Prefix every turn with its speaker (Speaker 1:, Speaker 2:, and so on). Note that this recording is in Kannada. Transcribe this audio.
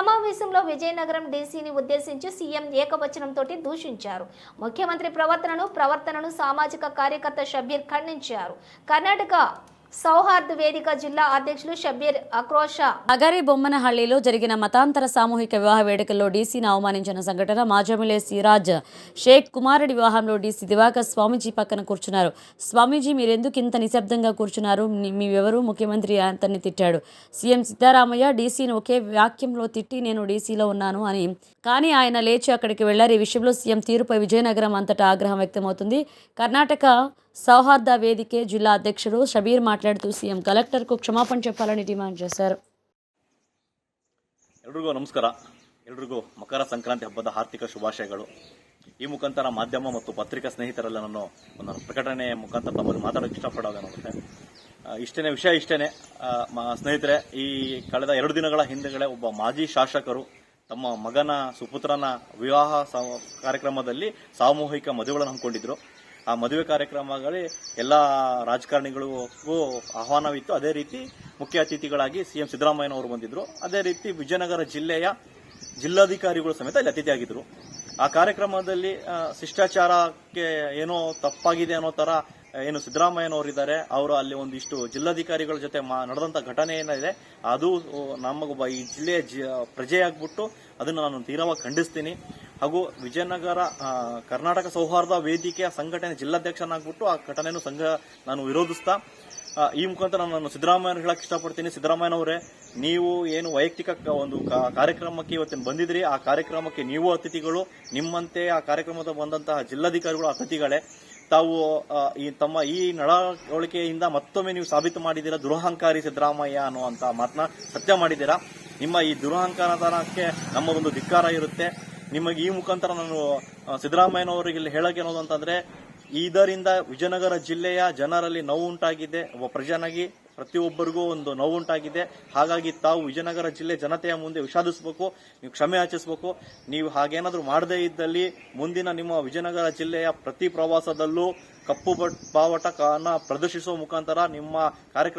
Speaker 1: సమావేశంలో విజయనగరం డీసీని ఉద్దేశించి సీఎం ఏకవచనంతో దూషించారు. ముఖ్యమంత్రి ప్రవర్తనను సామాజిక కార్యకర్త షబ్బీర్ ఖండించారు. కర్ణాటక సౌహార్ద వేదిక జిల్లా అధ్యక్షులు షబ్బీర్ ఆక్రోశ.
Speaker 2: నగరి బొమ్మనహళ్లిలో జరిగిన మతాంతర సామూహిక వివాహ వేడుకల్లో డీసీని అవమానించిన సంఘటన. మాజమిలే సిరాజ్ షేక్ కుమారుడి వివాహంలో డీసీ దివాకర్ స్వామీజీ పక్కన కూర్చున్నారు. స్వామీజీ, మీరెందుకు ఇంత నిశ్శబ్దంగా కూర్చున్నారు? మీవెవరు? ముఖ్యమంత్రి అతన్ని తిట్టాడు. సీఎం సిద్ధరామయ్య డీసీని ఒకే వాక్యంలో తిట్టి నేను డీసీలో ఉన్నాను అని. కానీ ఆయన లేచి అక్కడికి వెళ్లారు. ఈ విషయంలో సీఎం తీరుపై విజయనగరం అంతటా ఆగ్రహం వ్యక్తమవుతుంది. కర్ణాటక సౌహార్ద వేదిక జిల్లా అధ్యక్షుడు షబీర్ మాట్లాడుతూ సీఎం కలెక్టర్కు క్షమాపణ చెప్పాలని డిమాండ్ చేశారు.
Speaker 3: ಎಲ್ರಿಗೂ ನಮಸ್ಕಾರ. ಎಲ್ರಿಗೂ ಮಕರ ಸಂಕ್ರಾಂತಿ ಹಬ್ಬದ ಹಾರ್ದಿಕ ಶುಭಾಶಯಗಳು. ಈ ಮುಖಾಂತರ ಮಾಧ್ಯಮ ಮತ್ತು ಪತ್ರಿಕಾ ಸ್ನೇಹಿತರೆಲ್ಲ ನಾನು ಒಂದು ಪ್ರಕಟಣೆ ಮುಖಾಂತರ ತಮ್ಮಲ್ಲಿ ಮಾತಾಡೋಕೆ ಇಷ್ಟಪಡೋದೇನಾಗುತ್ತೆ, ವಿಷಯ ಇಷ್ಟೇನೆ ಸ್ನೇಹಿತರೆ. ಈ ಕಳೆದ 2 ದಿನಗಳ ಹಿಂದೆಗಳೇ ಒಬ್ಬ ಮಾಜಿ ಶಾಸಕರು ತಮ್ಮ ಮಗನ ಸುಪುತ್ರನ ವಿವಾಹ ಕಾರ್ಯಕ್ರಮದಲ್ಲಿ ಸಾಮೂಹಿಕ ಮದುವೆಗಳನ್ನು ಹಮ್ಮಿಕೊಂಡಿದ್ರು. ಆ ಮದುವೆ ಕಾರ್ಯಕ್ರಮಗಳಲ್ಲಿ ಎಲ್ಲ ರಾಜಕಾರಣಿಗಳಿಗೂ ಆಹ್ವಾನವಿತ್ತು. ಅದೇ ರೀತಿ ಮುಖ್ಯ ಅತಿಥಿಗಳಾಗಿ ಸಿಎಂ ಸಿದ್ದರಾಮಯ್ಯನವರು ಬಂದಿದ್ರು. ಅದೇ ರೀತಿ ವಿಜಯನಗರ ಜಿಲ್ಲೆಯ ಜಿಲ್ಲಾಧಿಕಾರಿಗಳು ಸಮೇತ ಇಲ್ಲಿ ಅತಿಥಿಯಾಗಿದ್ರು. ಆ ಕಾರ್ಯಕ್ರಮದಲ್ಲಿ ಶಿಷ್ಟಾಚಾರಕ್ಕೆ ಏನೋ ತಪ್ಪಾಗಿದೆ ಅನ್ನೋ ತರ ಏನು ಸಿದ್ದರಾಮಯ್ಯನವರಿದ್ದಾರೆ, ಅವರು ಅಲ್ಲಿ ಒಂದಿಷ್ಟು ಜಿಲ್ಲಾಧಿಕಾರಿಗಳ ಜೊತೆ ನಡೆದಂತ ಘಟನೆ ಏನಿದೆ ಅದು ನಮಗೊಬ್ಬ ಈ ಜಿಲ್ಲೆಯ ಪ್ರಜೆಯಾಗ್ಬಿಟ್ಟು ಅದನ್ನು ನಾನು ತೀವ್ರವಾಗಿ ಖಂಡಿಸ್ತೀನಿ. ಹಾಗೂ ವಿಜಯನಗರ ಕರ್ನಾಟಕ ಸೌಹಾರ್ದ ವೇದಿಕೆಯ ಸಂಘಟನೆ ಜಿಲ್ಲಾಧ್ಯಕ್ಷನಾಗ್ಬಿಟ್ಟು ಆ ಘಟನೆಯನ್ನು ನಾನು ವಿರೋಧಿಸ್ತಾ ಈ ಮುಖಾಂತರ ನಾನು ಸಿದ್ದರಾಮಯ್ಯ ಹೇಳಕ್ ಇಷ್ಟಪಡ್ತೀನಿ. ಸಿದ್ದರಾಮಯ್ಯನವರೇ, ನೀವು ಏನು ವೈಯಕ್ತಿಕ ಒಂದು ಕಾರ್ಯಕ್ರಮಕ್ಕೆ ಇವತ್ತಿನ ಬಂದಿದ್ರಿ, ಆ ಕಾರ್ಯಕ್ರಮಕ್ಕೆ ನೀವು ಅತಿಥಿಗಳು, ನಿಮ್ಮಂತೆ ಆ ಕಾರ್ಯಕ್ರಮದ ಬಂದಂತಹ ಜಿಲ್ಲಾಧಿಕಾರಿಗಳು ಅತಿಥಿಗಳೇ. ತಾವು ತಮ್ಮ ಈ ನಡವಳಿಕೆಯಿಂದ ಮತ್ತೊಮ್ಮೆ ನೀವು ಸಾಬೀತು ಮಾಡಿದ್ದೀರಾ ದುರಹಂಕಾರಿ ಸಿದ್ದರಾಮಯ್ಯ ಅನ್ನುವಂತ ಮಾತನ್ನ ಸತ್ಯ ಮಾಡಿದ್ದೀರಾ. ನಿಮ್ಮ ಈ ದುರಹಂಕಾರತನಕ್ಕೆ ನಮ್ಮ ಒಂದು ಧಿಕ್ಕಾರ ಇರುತ್ತೆ. ನಿಮಗೆ ಈ ಮುಖಾಂತರ ನಾನು ಸಿದ್ದರಾಮಯ್ಯನವರಿಗೆ ಹೇಳಕ್ಕೆ ಅನ್ನೋದು ಅಂತಂದ್ರೆ, ಇದರಿಂದ ವಿಜಯನಗರ ಜಿಲ್ಲೆಯ ಜನರಲ್ಲಿ ನೋವು ಉಂಟಾಗಿದೆ. ಒಬ್ಬ ಪ್ರಜೆನಾಗಿ ಪ್ರತಿಯೊಬ್ಬರಿಗೂ ಒಂದು ನೋವು ಉಂಟಾಗಿದೆ. ಹಾಗಾಗಿ ತಾವು ವಿಜಯನಗರ ಜಿಲ್ಲೆ ಜನತೆಯ ಮುಂದೆ ವಿಷಾದಿಸಬೇಕು, ನೀವು ಕ್ಷಮೆ ಯಾಚಿಸಬೇಕು. ನೀವು ಹಾಗೇನಾದ್ರೂ ಮಾಡದೇ ಇದ್ದಲ್ಲಿ ಮುಂದಿನ ನಿಮ್ಮ ವಿಜಯನಗರ ಜಿಲ್ಲೆಯ ಪ್ರತಿ ಪ್ರವಾಸದಲ್ಲೂ ಕಪ್ಪು ಬಾವಟವನ್ನು ಪ್ರದರ್ಶಿಸುವ ಮುಖಾಂತರ ನಿಮ್ಮ ಕಾರ್ಯಕ್ರಮ